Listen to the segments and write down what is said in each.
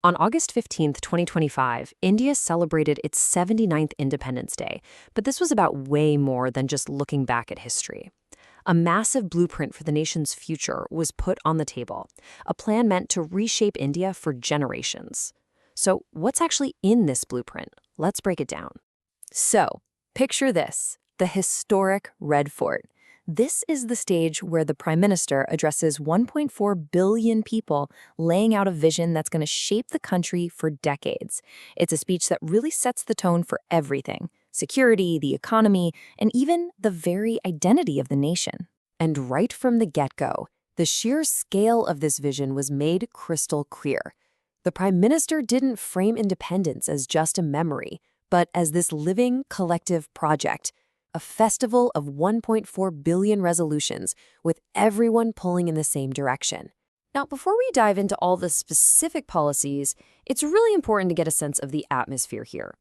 On August 15th, 2025, India celebrated its 79th Independence Day, but this was about way more than just looking back at history. A massive blueprint for the nation's future was put on the table, a plan meant to reshape India for generations. So, what's actually in this blueprint? Let's break it down. So, picture this, the historic Red Fort. This is the stage where the Prime Minister addresses 1.4 billion people, laying out a vision that's going to shape the country for decades. It's a speech that really sets the tone for everything: security, the economy, and even the very identity of the nation. And right from the get-go, the sheer scale of this vision was made crystal clear. The Prime Minister didn't frame independence as just a memory, but as this living, collective project, a festival of 1.4 billion resolutions, with everyone pulling in the same direction. Now, before we dive into all the specific policies, it's really important to get a sense of the atmosphere here.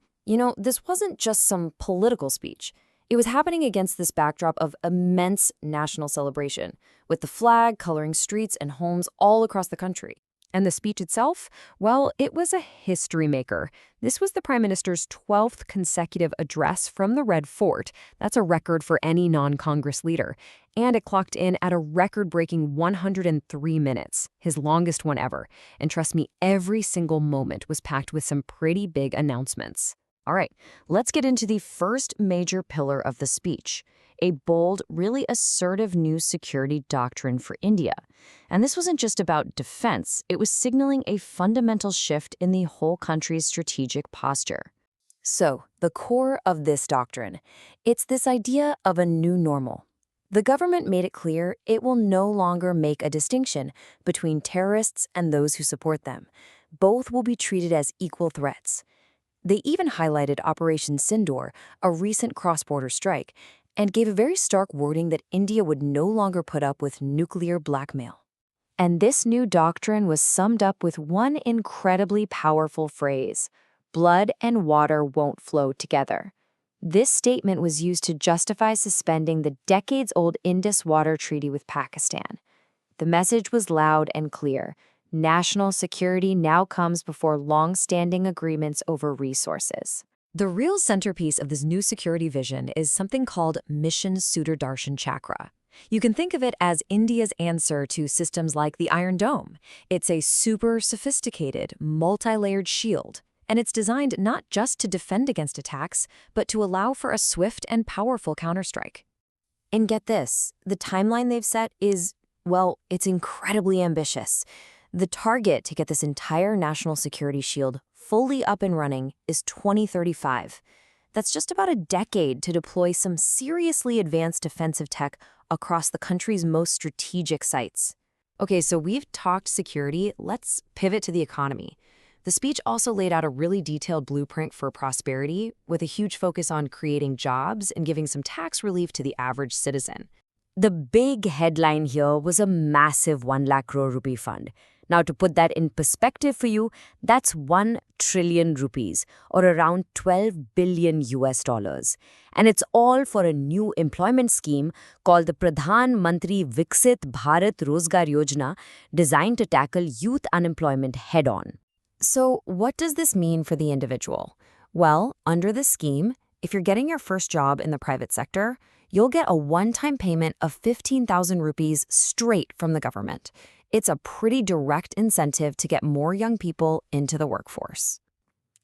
This wasn't just some political speech. It was happening against this backdrop of immense national celebration, with the flag coloring streets and homes all across the country. And the speech itself? Well, it was a history maker. This was the Prime Minister's 12th consecutive address from the Red Fort. That's a record for any non-Congress leader. And it clocked in at a record-breaking 103 minutes, his longest one ever. And trust me, every single moment was packed with some pretty big announcements. All right, let's get into the first major pillar of the speech: a bold, really assertive new security doctrine for India. And this wasn't just about defense, it was signaling a fundamental shift in the whole country's strategic posture. So, the core of this doctrine, it's this idea of a new normal. The government made it clear it will no longer make a distinction between terrorists and those who support them. Both will be treated as equal threats. They even highlighted Operation Sindoor, a recent cross-border strike, and gave a very stark wording that India would no longer put up with nuclear blackmail. And this new doctrine was summed up with one incredibly powerful phrase: blood and water won't flow together. This statement was used to justify suspending the decades-old Indus Water Treaty with Pakistan. The message was loud and clear: national security now comes before long-standing agreements over resources. The real centerpiece of this new security vision is something called Mission Sudardarshan Chakra. You can think of it as India's answer to systems like the Iron Dome. It's a super sophisticated, multi-layered shield, and it's designed not just to defend against attacks, but to allow for a swift and powerful counterstrike. And get this, the timeline they've set is, well, it's incredibly ambitious. The target to get this entire national security shield fully up and running is 2035. That's just about a decade to deploy some seriously advanced defensive tech across the country's most strategic sites. Okay, so we've talked security, let's pivot to the economy. The speech also laid out a really detailed blueprint for prosperity, with a huge focus on creating jobs and giving some tax relief to the average citizen. The big headline here was a massive 1 lakh crore rupee fund. Now, to put that in perspective for you, that's 1 trillion rupees, or around 12 billion US dollars. And it's all for a new employment scheme called the Pradhan Mantri Viksit Bharat Rozgar Yojana, designed to tackle youth unemployment head-on. So, what does this mean for the individual? Well, under this scheme, if you're getting your first job in the private sector, you'll get a one-time payment of 15,000 rupees straight from the government. It's a pretty direct incentive to get more young people into the workforce.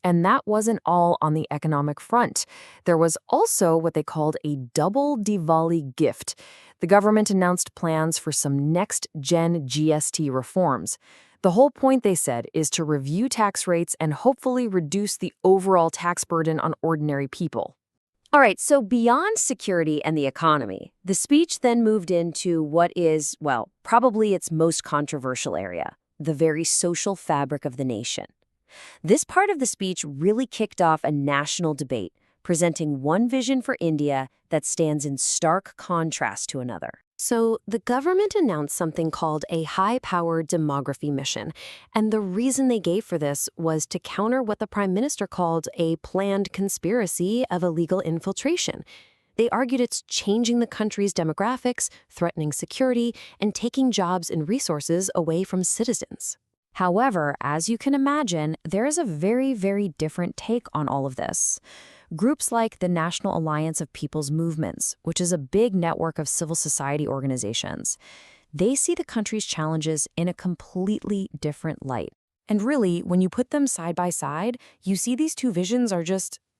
And that wasn't all on the economic front. There was also what they called a double Diwali gift. The government announced plans for some next-gen GST reforms. The whole point, they said, is to review tax rates and hopefully reduce the overall tax burden on ordinary people. All right, so beyond security and the economy, the speech then moved into what is, well, probably its most controversial area: the very social fabric of the nation. This part of the speech really kicked off a national debate, presenting one vision for India that stands in stark contrast to another. So the government announced something called a high-powered demography mission, and the reason they gave for this was to counter what the Prime Minister called a planned conspiracy of illegal infiltration. They argued it's changing the country's demographics, threatening security, and taking jobs and resources away from citizens. However, as you can imagine, there is a very, very different take on all of this. Groups like the National Alliance of People's Movements, which is a big network of civil society organizations, they see the country's challenges in a completely different light. And really, when you put them side by side, you see these two visions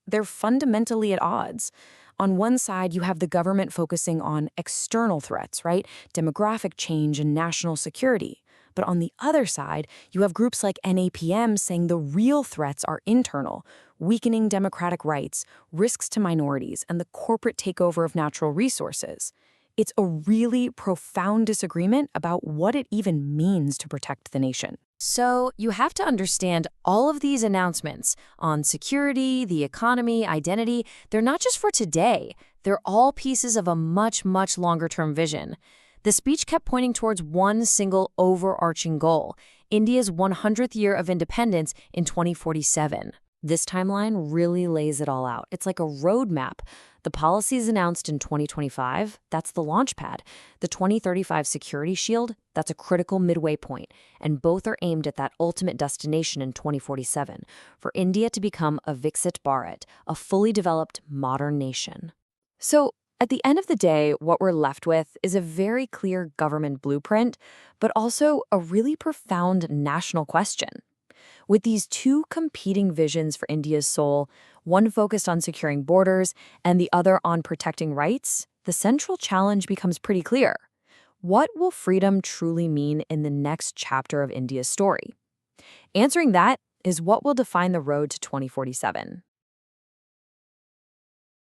they're fundamentally at odds. On one side, you have the government focusing on external threats, right? Demographic change and national security. But on the other side, you have groups like NAPM saying the real threats are internal, weakening democratic rights, risks to minorities, and the corporate takeover of natural resources. It's a really profound disagreement about what it even means to protect the nation. So you have to understand all of these announcements on security, the economy, identity, they're not just for today. They're all pieces of a much, much longer-term vision. The speech kept pointing towards one single overarching goal, India's 100th year of independence in 2047. This timeline really lays it all out. It's like a roadmap. The policies announced in 2025, that's the launch pad. The 2035 Security Shield, that's a critical midway point, and both are aimed at that ultimate destination in 2047, for India to become a Viksit Bharat, a fully developed modern nation. So, at the end of the day, what we're left with is a very clear government blueprint, but also a really profound national question. With these two competing visions for India's soul, one focused on securing borders and the other on protecting rights, the central challenge becomes pretty clear. What will freedom truly mean in the next chapter of India's story? Answering that is what will define the road to 2047.